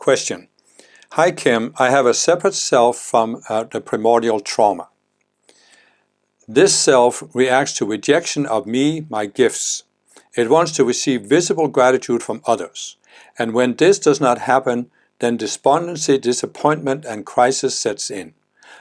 question. Hi Kim, I have a separate self from the primordial trauma. This self reacts to rejection of me, my gifts. It wants to receive visible gratitude from others. And when this does not happen, then despondency, disappointment, and crisis sets in.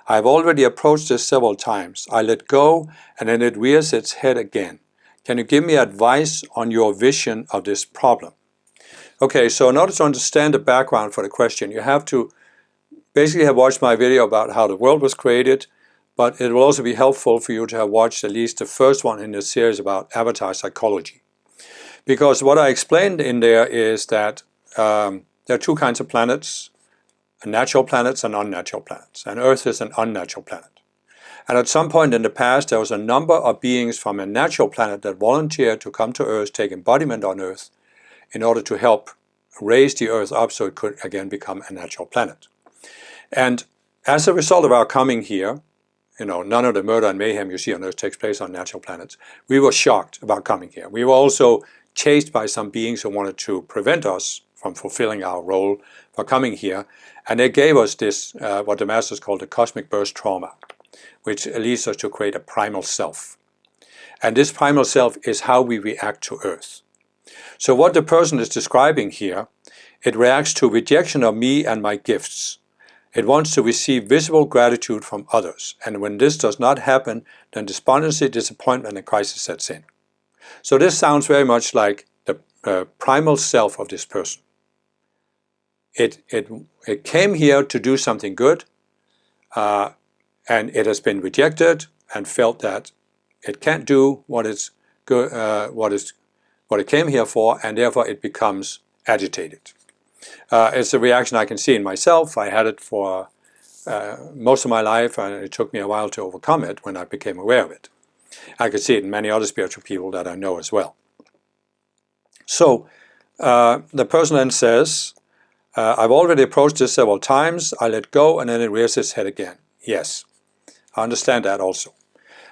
I have already approached this several times. I let go, and then it rears its head again. Can you give me advice on your vision of this problem? Okay, so in order to understand the background for the question, you have to basically have watched my video about how the world was created, but it will also be helpful for you to have watched at least the first one in the series about avatar psychology. Because what I explained in there is that there are two kinds of planets, natural planets and unnatural planets, and Earth is an unnatural planet. And at some point in the past, there was a number of beings from a natural planet that volunteered to come to Earth, take embodiment on Earth, in order to help raise the Earth up so it could again become a natural planet. And as a result of our coming here, none of the murder and mayhem you see on Earth takes place on natural planets. We were shocked about coming here. We were also chased by some beings who wanted to prevent us from fulfilling our role for coming here. And they gave us this, what the masters call the cosmic burst trauma, which leads us to create a primal self. And this primal self is how we react to Earth. So what the person is describing here, it reacts to rejection of me and my gifts. It wants to receive visible gratitude from others. And when this does not happen, then despondency, disappointment, and crisis sets in. So this sounds very much like the primal self of this person. It came here to do something good, and it has been rejected and felt that it can't do what it came here for, and therefore it becomes agitated. It's a reaction I can see in myself. I had it for most of my life, and it took me a while to overcome it when I became aware of it. I could see it in many other spiritual people that I know as well. So the person then says, I've already approached this several times. I let go, and then it rears its head again. Yes, I understand that also.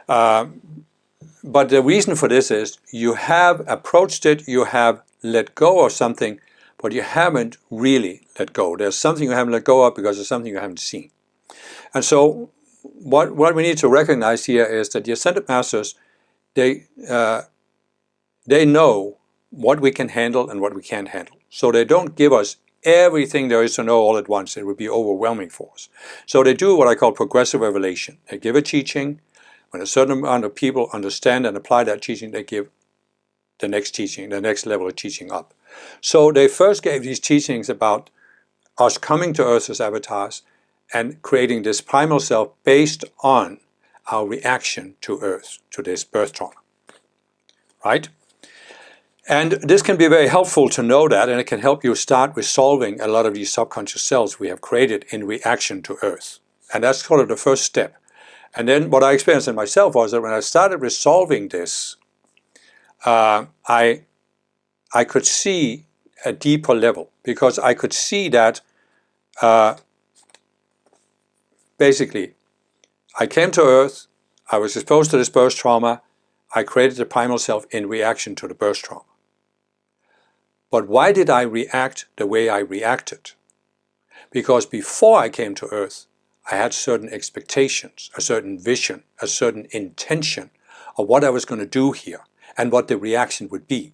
But the reason for this is you have approached it, you have let go of something, but you haven't really let go. There's something you haven't let go of because there's something you haven't seen. And so what we need to recognize here is that the Ascended Masters, they know what we can handle and what we can't handle. So they don't give us everything there is to know all at once. It would be overwhelming for us. So they do what I call progressive revelation. They give a teaching. When a certain amount of people understand and apply that teaching, they give the next teaching, the next level of teaching up. So they first gave these teachings about us coming to Earth as avatars and creating this primal self based on our reaction to Earth, to this birth trauma. Right? And this can be very helpful to know that, and it can help you start resolving a lot of these subconscious selves we have created in reaction to Earth. And that's sort of the first step. And then what I experienced in myself was that when I started resolving this, I could see a deeper level, because I could see that basically I came to Earth, I was exposed to this birth trauma, I created the primal self in reaction to the birth trauma. But why did I react the way I reacted? Because before I came to Earth, I had certain expectations, a certain vision, a certain intention of what I was going to do here and what the reaction would be.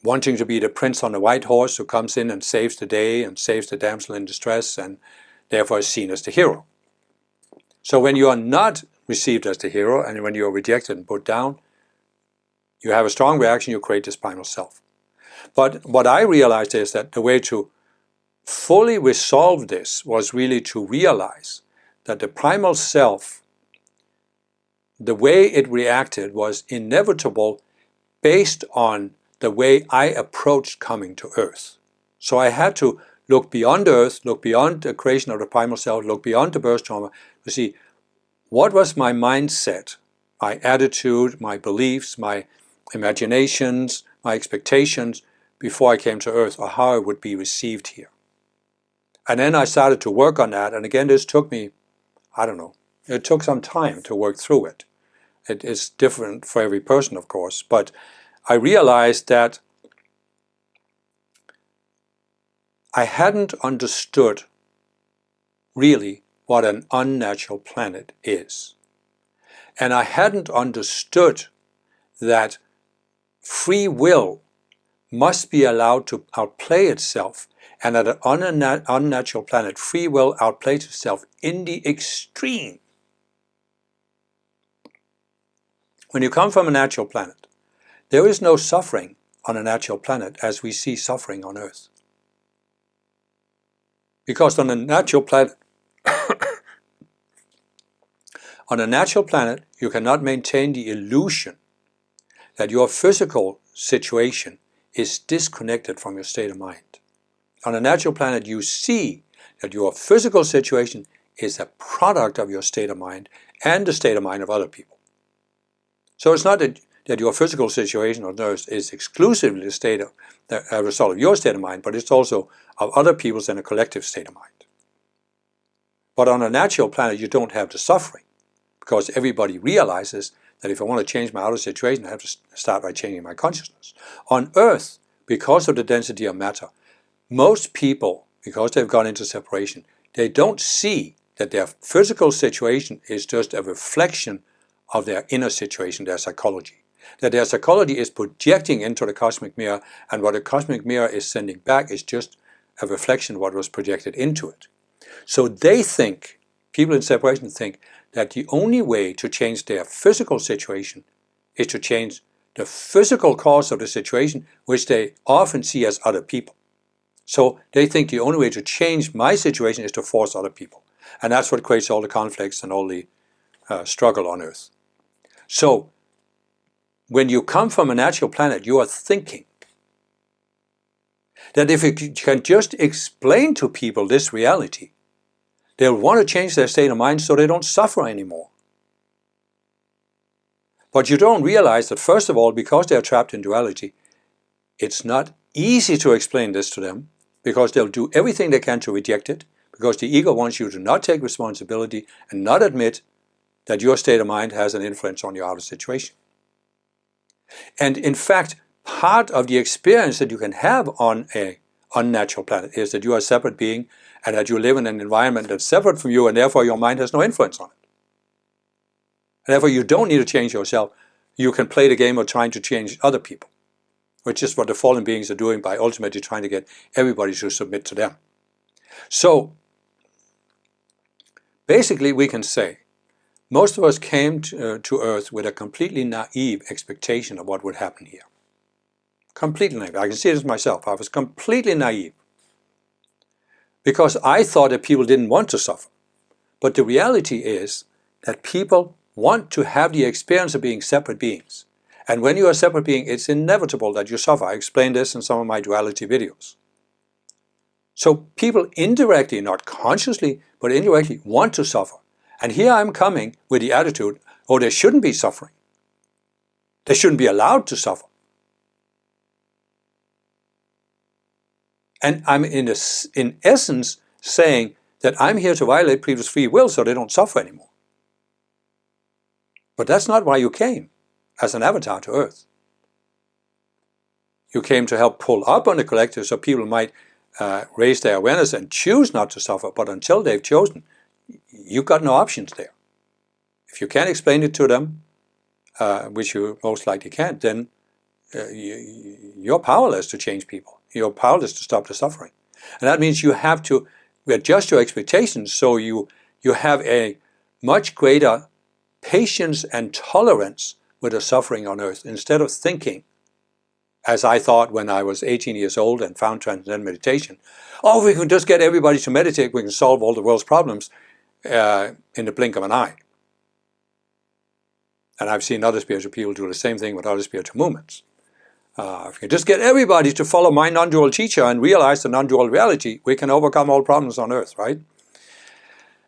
Wanting to be the prince on the white horse who comes in and saves the day and saves the damsel in distress and therefore is seen as the hero. So when you are not received as the hero and when you are rejected and put down, you have a strong reaction, you create this primal self. But what I realized is that the way to fully resolve this was really to realize that the primal self, the way it reacted was inevitable based on the way I approached coming to Earth. So I had to look beyond Earth, look beyond the creation of the primal self, look beyond the birth trauma to see what was my mindset, my attitude, my beliefs, my imaginations, my expectations before I came to Earth, or how I would be received here. And then I started to work on that, and again this took me, I don't know, it took some time to work through it. It is different for every person, of course, but I realized that I hadn't understood really what an unnatural planet is. And I hadn't understood that free will must be allowed to outplay itself, and at an unnatural planet, free will outplays itself in the extreme. When you come from a natural planet, there is no suffering on a natural planet as we see suffering on Earth. Because on a natural planet, you cannot maintain the illusion that your physical situation is disconnected from your state of mind. On a natural planet, you see that your physical situation is a product of your state of mind and the state of mind of other people. So it's not that your physical situation on Earth is exclusively a result of your state of mind, but it's also of other people's and a collective state of mind. But on a natural planet, you don't have the suffering, because everybody realizes that if I want to change my outer situation, I have to start by changing my consciousness. On Earth, because of the density of matter, most people, because they've gone into separation, they don't see that their physical situation is just a reflection of their inner situation, their psychology. That their psychology is projecting into the cosmic mirror, and what the cosmic mirror is sending back is just a reflection of what was projected into it. So they think, people in separation think, that the only way to change their physical situation is to change the physical cause of the situation, which they often see as other people. So they think the only way to change my situation is to force other people. And that's what creates all the conflicts and all the struggle on Earth. So when you come from a natural planet, you are thinking that if you can just explain to people this reality, they'll want to change their state of mind so they don't suffer anymore. But you don't realize that, first of all, because they're trapped in duality, it's not easy to explain this to them, because they'll do everything they can to reject it, because the ego wants you to not take responsibility and not admit that your state of mind has an influence on your outer situation. And in fact, part of the experience that you can have on an unnatural planet is that you are a separate being and that you live in an environment that's separate from you, and therefore your mind has no influence on it. And therefore you don't need to change yourself. You can play the game of trying to change other people, which is what the fallen beings are doing by ultimately trying to get everybody to submit to them. So basically we can say most of us came to Earth with a completely naive expectation of what would happen here. Completely naive. I can see this myself. I was completely naive, because I thought that people didn't want to suffer. But the reality is that people want to have the experience of being separate beings. And when you're a separate being, it's inevitable that you suffer. I explained this in some of my duality videos. So people indirectly, not consciously, but indirectly want to suffer. And here I'm coming with the attitude, oh, there shouldn't be suffering. They shouldn't be allowed to suffer. And I'm in essence saying that I'm here to violate people's free will so they don't suffer anymore. But that's not why you came as an avatar to Earth. You came to help pull up on the collective so people might raise their awareness and choose not to suffer. But until they've chosen, you've got no options there. If you can't explain it to them, which you most likely can't, then you're powerless to change people. You're powerless to stop the suffering. And that means you have to adjust your expectations so you have a much greater patience and tolerance with the suffering on Earth, instead of thinking, as I thought when I was 18 years old and found transcendental meditation, oh, we can just get everybody to meditate, we can solve all the world's problems in the blink of an eye. And I've seen other spiritual people do the same thing with other spiritual movements. If you just get everybody to follow my non-dual teacher and realize the non-dual reality, we can overcome all problems on Earth, right?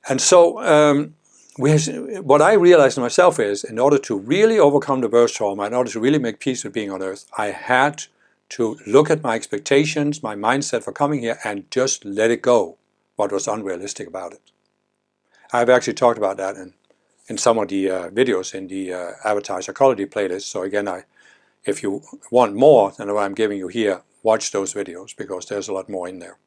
And so what I realized in myself is, in order to really overcome the birth trauma, in order to really make peace with being on Earth, I had to look at my expectations, my mindset for coming here, and just let it go, what was unrealistic about it. I've actually talked about that in some of the videos in the Avatar Psychology playlist. So again, if you want more than what I'm giving you here, watch those videos, because there's a lot more in there.